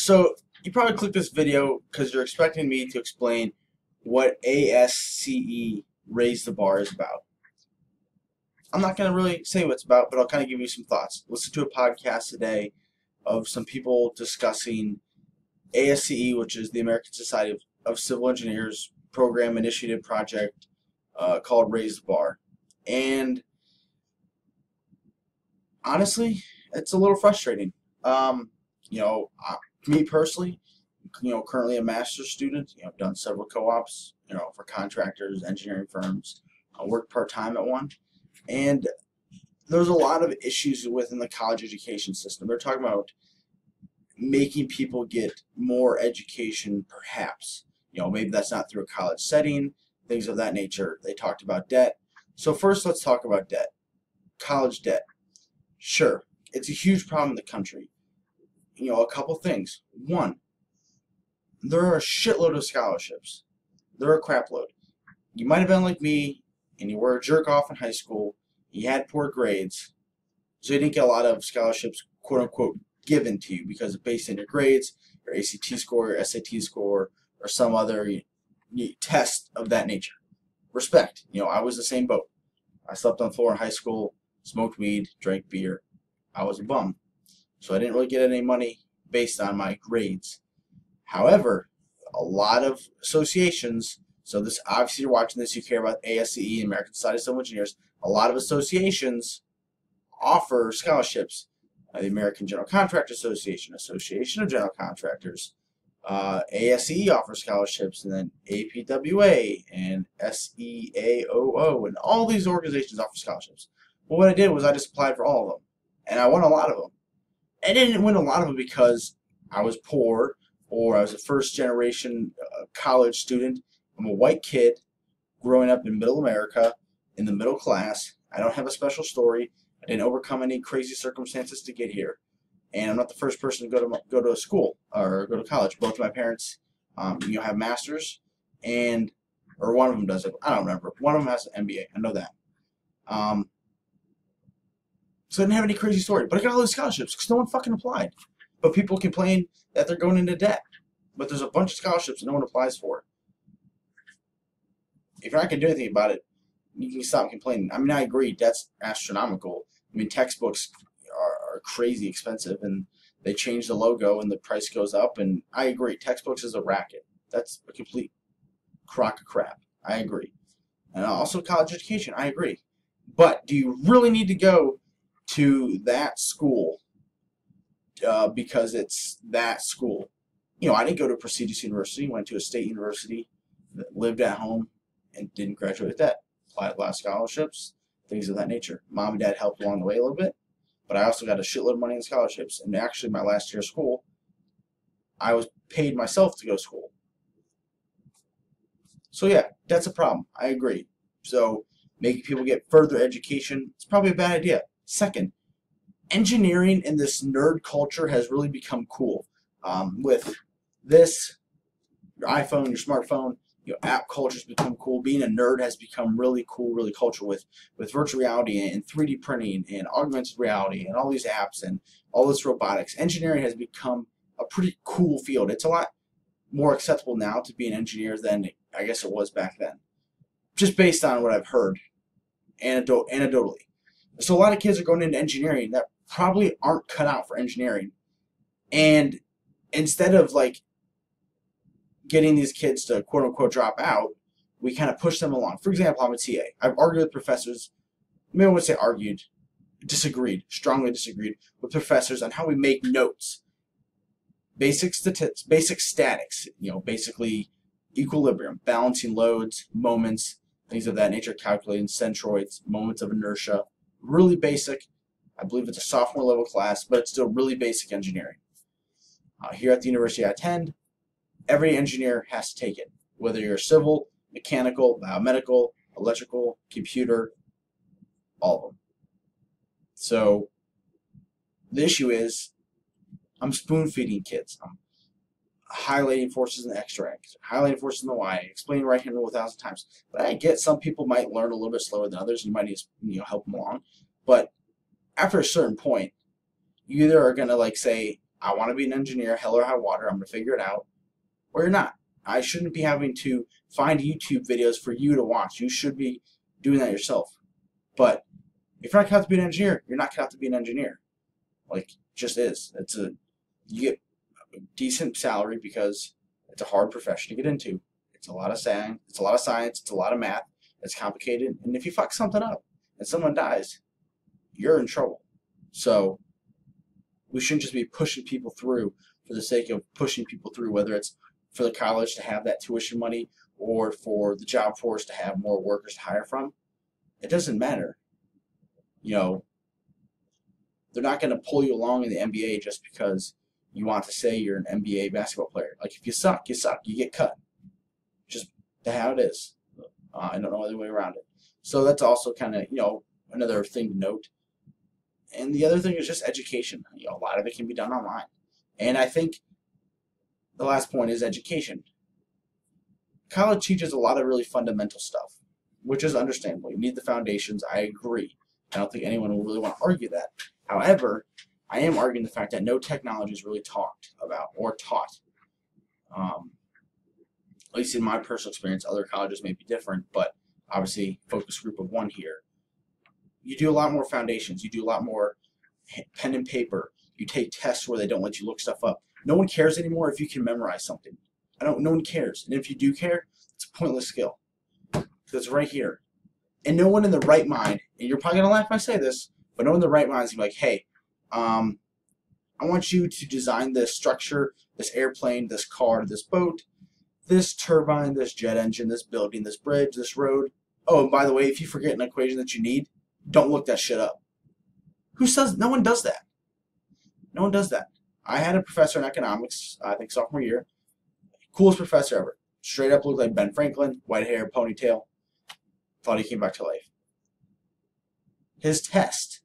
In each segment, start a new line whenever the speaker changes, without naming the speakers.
So you probably clicked this video because you're expecting me to explain what ASCE Raise the Bar is about. I'm not going to really say what it's about, but I'll kind of give you some thoughts. Listen to a podcast today of some people discussing ASCE, which is the American Society of Civil Engineers program initiative project called Raise the Bar. And honestly, it's a little frustrating. Me personally, currently a master's student. I've done several co-ops, for contractors, engineering firms. I work part-time at one. And there's a lot of issues within the college education system. They're talking about making people get more education, perhaps. Maybe that's not through a college setting, things of that nature. They talked about debt. So first, let's talk about debt. College debt. Sure, it's a huge problem in the country. A couple things. One, there are a shitload of scholarships. They're a crap load. You might have been like me, and you were a jerk off in high school. You had poor grades, so you didn't get a lot of scholarships, quote unquote, given to you because it's based on your grades, your ACT score, your SAT score, or some other test of that nature. Respect. I was the same boat. I slept on the floor in high school, smoked weed, drank beer. I was a bum. So I didn't really get any money based on my grades. However, a lot of associations, so this obviously you're watching this, you care about ASCE, American Society of Civil Engineers, a lot of associations offer scholarships. The American General Contractors Association, Association of General Contractors, ASCE offers scholarships, and then APWA and SEAOO, and all these organizations offer scholarships. Well, what I did was I just applied for all of them, and I won a lot of them. I didn't win a lot of them because I was poor or I was a first-generation college student. I'm a white kid growing up in middle America, in the middle class. I don't have a special story. I didn't overcome any crazy circumstances to get here. And I'm not the first person to go to a school or go to college. Both of my parents have masters, or one of them does it. I don't remember. One of them has an MBA. I know that. So I didn't have any crazy story. But I got all these scholarships because no one fucking applied. But people complain that they're going into debt. But there's a bunch of scholarships that no one applies for. If you're not going to do anything about it, you can stop complaining. I mean, I agree, debt's astronomical. I mean, textbooks are crazy expensive, and they change the logo and the price goes up, and I agree, textbooks is a racket. That's a complete crock of crap. I agree. And also college education, I agree. But do you really need to go to that school because it's that school? I didn't go to a prestigious university, went to a state university, lived at home, and didn't graduate with that. Applied a lot of scholarships, things of that nature. Mom and dad helped along the way a little bit, but I also got a shitload of money in scholarships. And actually, my last year of school, I was paid myself to go to school. So yeah, that's a problem. I agree. So making people get further education, it's probably a bad idea. Second, engineering in this nerd culture has really become cool. With this, your iPhone, your smartphone, app culture has become cool. Being a nerd has become really cool, really cultural with virtual reality and 3D printing and augmented reality and all these apps and all this robotics. Engineering has become a pretty cool field. It's a lot more acceptable now to be an engineer than I guess it was back then, just based on what I've heard anecdotally. So a lot of kids are going into engineering that probably aren't cut out for engineering, and instead of getting these kids to quote-unquote drop out, we kind of push them along. For example, I'm a TA. I've argued with professors, maybe I wouldn't say argued, strongly disagreed with professors on how we make notes. Basic statistics, basic statics, basically equilibrium, balancing loads, moments, things of that nature, calculating centroids, moments of inertia. Really basic. I believe it's a sophomore level class, but it's still really basic engineering. Here at the university I attend, every engineer has to take it, whether you're civil, mechanical, biomedical, electrical, computer, all of them. So the issue is I'm spoon-feeding kids. I'm highlighting forces in the X-ray, highlighting forces in the Y, explaining right-hand rule 1,000 times. But I get some people might learn a little bit slower than others. You might need to help them along. But after a certain point, you either are going to say, I want to be an engineer, hell or high water, I'm going to figure it out, or you're not. I shouldn't be having to find YouTube videos for you to watch. You should be doing that yourself. But if you're not cut out to be an engineer, you're not cut out to be an engineer. Like, just is. You get a decent salary because it's a hard profession to get into. It's a lot of science, it's a lot of math, it's complicated, and if you fuck something up and someone dies, you're in trouble. So we shouldn't just be pushing people through for the sake of pushing people through, whether it's for the college to have that tuition money or for the job force to have more workers to hire from. It doesn't matter. You know, they're not going to pull you along in the NBA just because you want to say you're an NBA basketball player. Like, if you suck, you suck. You get cut. Just how it is. I don't know other way around it. So that's also kind of, you know, another thing to note. And the other thing is just education. You know, a lot of it can be done online. And I think the last point is education. College teaches a lot of really fundamental stuff, which is understandable. You need the foundations. I agree. I don't think anyone will really want to argue that. However, I am arguing the fact that no technology is really talked about or taught. At least in my personal experience, other colleges may be different, but obviously focus group of one here. You do a lot more foundations. You do a lot more pen and paper. You take tests where they don't let you look stuff up. No one cares anymore if you can memorize something. No one cares. And if you do care, it's a pointless skill. Because it's right here. And no one in the right mind, and you're probably going to laugh when I say this, but no one in the right mind is going to be like, hey, I want you to design this structure, this airplane, this car, this boat, this turbine, this jet engine, this building, this bridge, this road. Oh, and by the way, if you forget an equation that you need, don't look that shit up. Who says? No one does that. No one does that. I had a professor in economics, I think sophomore year. Coolest professor ever. Straight up looked like Ben Franklin, white hair, ponytail. Thought he came back to life. His tests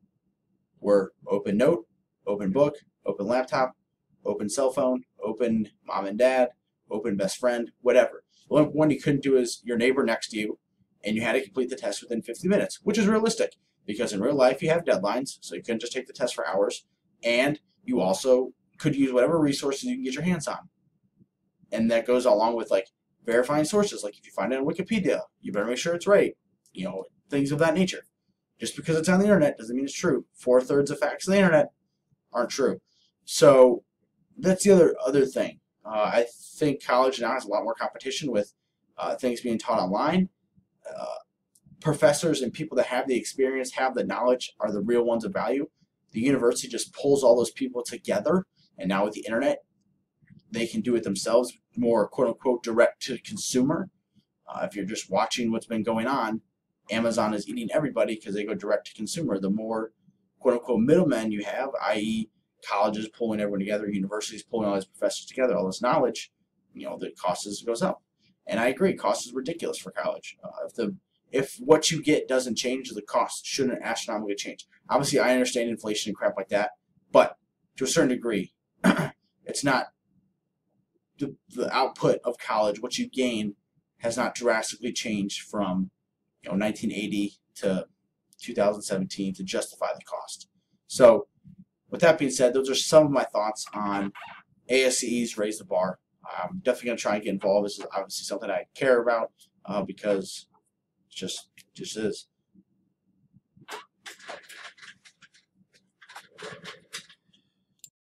were open note, open book, open laptop, open cell phone, open mom and dad, open best friend, whatever. The only one you couldn't do is your neighbor next to you, and you had to complete the test within 50 minutes, which is realistic because in real life you have deadlines, so you couldn't just take the test for hours, and you also could use whatever resources you can get your hands on. And that goes along with like verifying sources. Like if you find it on Wikipedia, you better make sure it's right. You know, things of that nature. Just because it's on the internet doesn't mean it's true. 4/3 of facts on the internet aren't true. So that's the other thing. I think college now has a lot more competition with things being taught online. Professors and people that have the experience, have the knowledge, are the real ones of value. The university just pulls all those people together, and now with the internet, they can do it themselves, more quote-unquote direct to consumer. If you're just watching what's been going on, Amazon is eating everybody because they go direct to consumer. The more quote-unquote middlemen you have, i.e. colleges pulling everyone together, universities pulling all these professors together, all this knowledge, you know, the cost goes up. And I agree, cost is ridiculous for college. If what you get doesn't change, the cost shouldn't astronomically change. Obviously, I understand inflation and crap like that, but to a certain degree, it's not the output of college. What you gain has not drastically changed from 1980 to 2017 to justify the cost. So, with that being said, those are some of my thoughts on ASCE's Raise the Bar. I'm definitely going to try and get involved. This is obviously something I care about because it just is.